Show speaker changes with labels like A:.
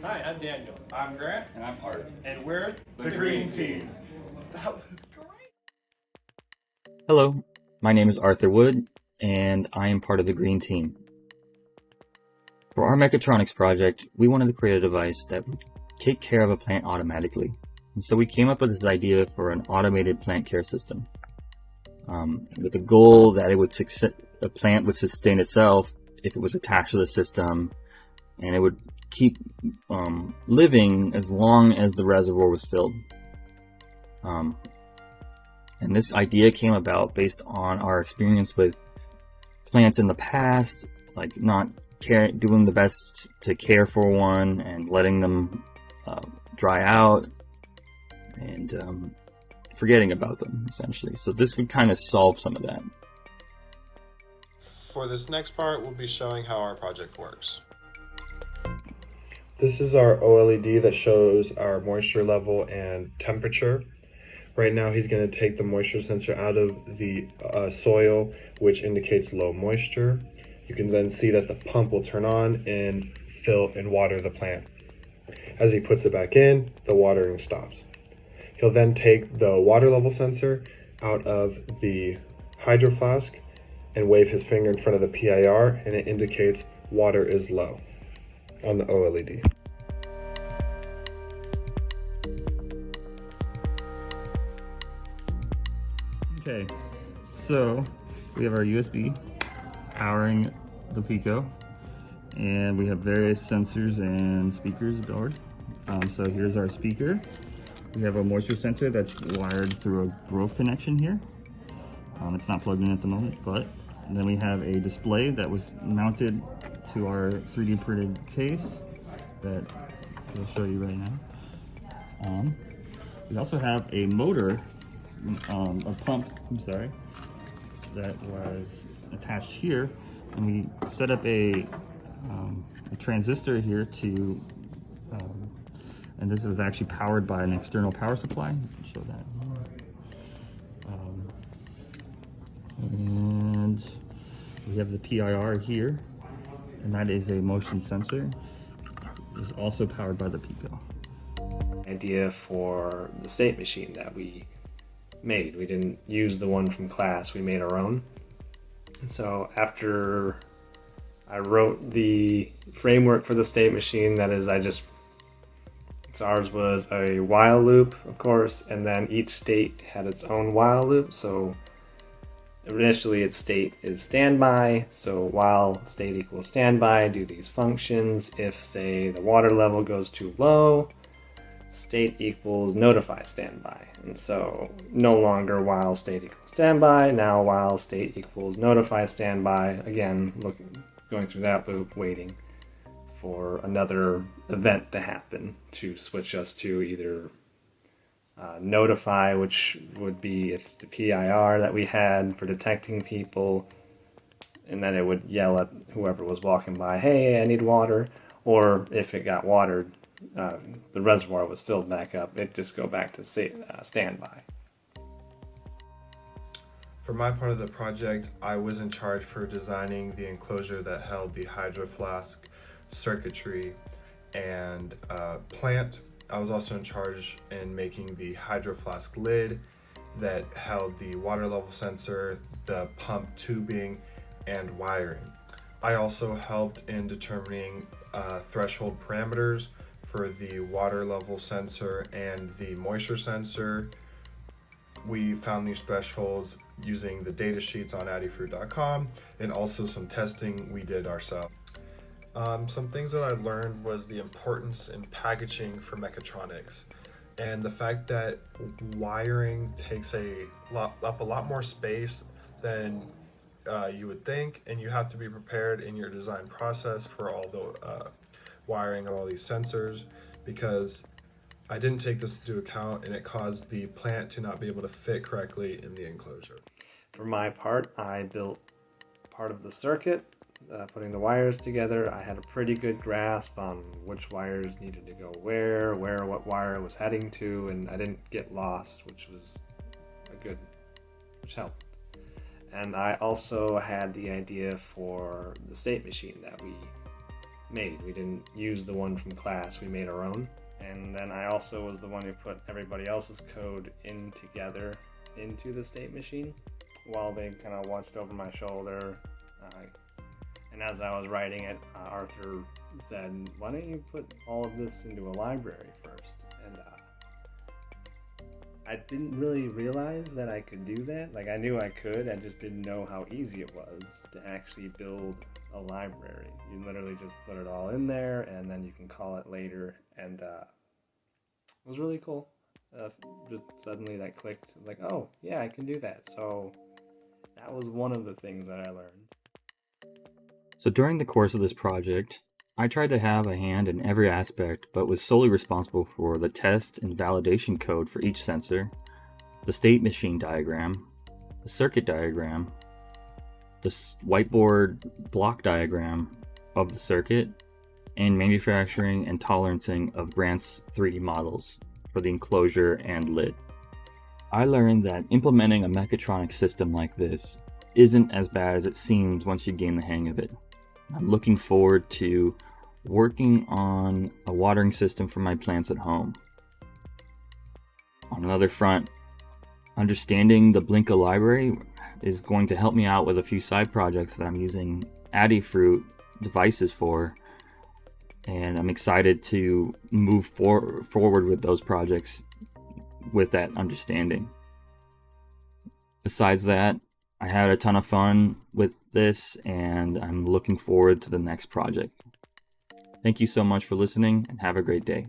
A: Hi, I'm Daniel.
B: I'm Grant.
C: And I'm Art.
B: And we're the Green Team. That was great.
D: Hello, my name is Arthur Wood, and I am part of the Green Team. For our mechatronics project, we wanted to create a device that would take care of a plant automatically. And so we came up with this idea for an automated plant care system. With the goal that a plant would sustain itself if it was attached to the system, and it would keep living as long as the reservoir was filled. And this idea came about based on our experience with plants in the past, like not doing the best to care for one and letting them dry out and forgetting about them, essentially. So this would kind of solve some of that.
B: For this next part, we'll be showing how our project works.
E: This is our OLED that shows our moisture level and temperature. Right now he's going to take the moisture sensor out of the soil, which indicates low moisture. You can then see that the pump will turn on and fill and water the plant. As he puts it back in, the watering stops. He'll then take the water level sensor out of the hydro flask and wave his finger in front of the PIR, and it indicates water is low on the OLED.
D: Okay, so we have our USB powering the Pico, and we have various sensors and speakers aboard. So here's our speaker. We have a moisture sensor that's wired through a Grove connection here. It's not plugged in at the moment, but then we have a display that was mounted to our 3D printed case that I'll show you right now. We also have a motor, a pump, that was attached here, and we set up a transistor here to, and this is actually powered by an external power supply. I'll show that. And we have the PIR here, and that is a motion sensor. It's also powered by the Pico.
F: Idea for the state machine that we made. We didn't use the one from class, we made our own. So after I wrote the framework for the state machine, that is, ours was a while loop, of course, and then each state had its own while loop. So initially its state is standby, so while state equals standby, do these functions. If, say, the water level goes too low, state equals notify standby. And so no longer while state equals standby, now while state equals notify standby. Again, going through that loop, waiting for another event to happen to switch us to either notify, which would be if the PIR that we had for detecting people, and then it would yell at whoever was walking by, hey, I need water. Or if it got watered, the reservoir was filled back up, it'd just go back to standby.
E: For my part of the project, I was in charge for designing the enclosure that held the hydro flask, circuitry, and plant. I was also in charge in making the hydro flask lid that held the water level sensor, the pump tubing, and wiring. I also helped in determining threshold parameters for the water level sensor and the moisture sensor. We found these thresholds using the data sheets on adafruit.com, and also some testing we did ourselves. Some things that I learned was the importance in packaging for mechatronics, and the fact that wiring takes up a lot more space than you would think, and you have to be prepared in your design process for all the wiring of all these sensors, because I didn't take this into account, and it caused the plant to not be able to fit correctly in the enclosure.
F: For my part, I built part of the circuit, putting the wires together. I had a pretty good grasp on which wires needed to go where what wire was heading to, and I didn't get lost, which helped. And I also had the idea for the state machine that we made. We didn't use the one from class, we made our own. And then I also was the one who put everybody else's code in together into the state machine while they kind of watched over my shoulder. And as I was writing it, Arthur said, why don't you put all of this into a library first? And I didn't really realize that I could do that. Like, I knew I could, I just didn't know how easy it was to actually build a library. You literally just put it all in there and then you can call it later. And it was really cool. Just suddenly that clicked, like, oh yeah, I can do that. So that was one of the things that I learned.
D: So during the course of this project, I tried to have a hand in every aspect, but was solely responsible for the test and validation code for each sensor, the state machine diagram, the circuit diagram, the whiteboard block diagram of the circuit, and manufacturing and tolerancing of Grant's 3D models for the enclosure and lid. I learned that implementing a mechatronic system like this isn't as bad as it seems once you gain the hang of it. I'm looking forward to working on a watering system for my plants at home. On another front, understanding the Blinka library is going to help me out with a few side projects that I'm using Adafruit devices for, and I'm excited to move forward with those projects with that understanding. Besides that, I had a ton of fun with this, and I'm looking forward to the next project. Thank you so much for listening, and have a great day.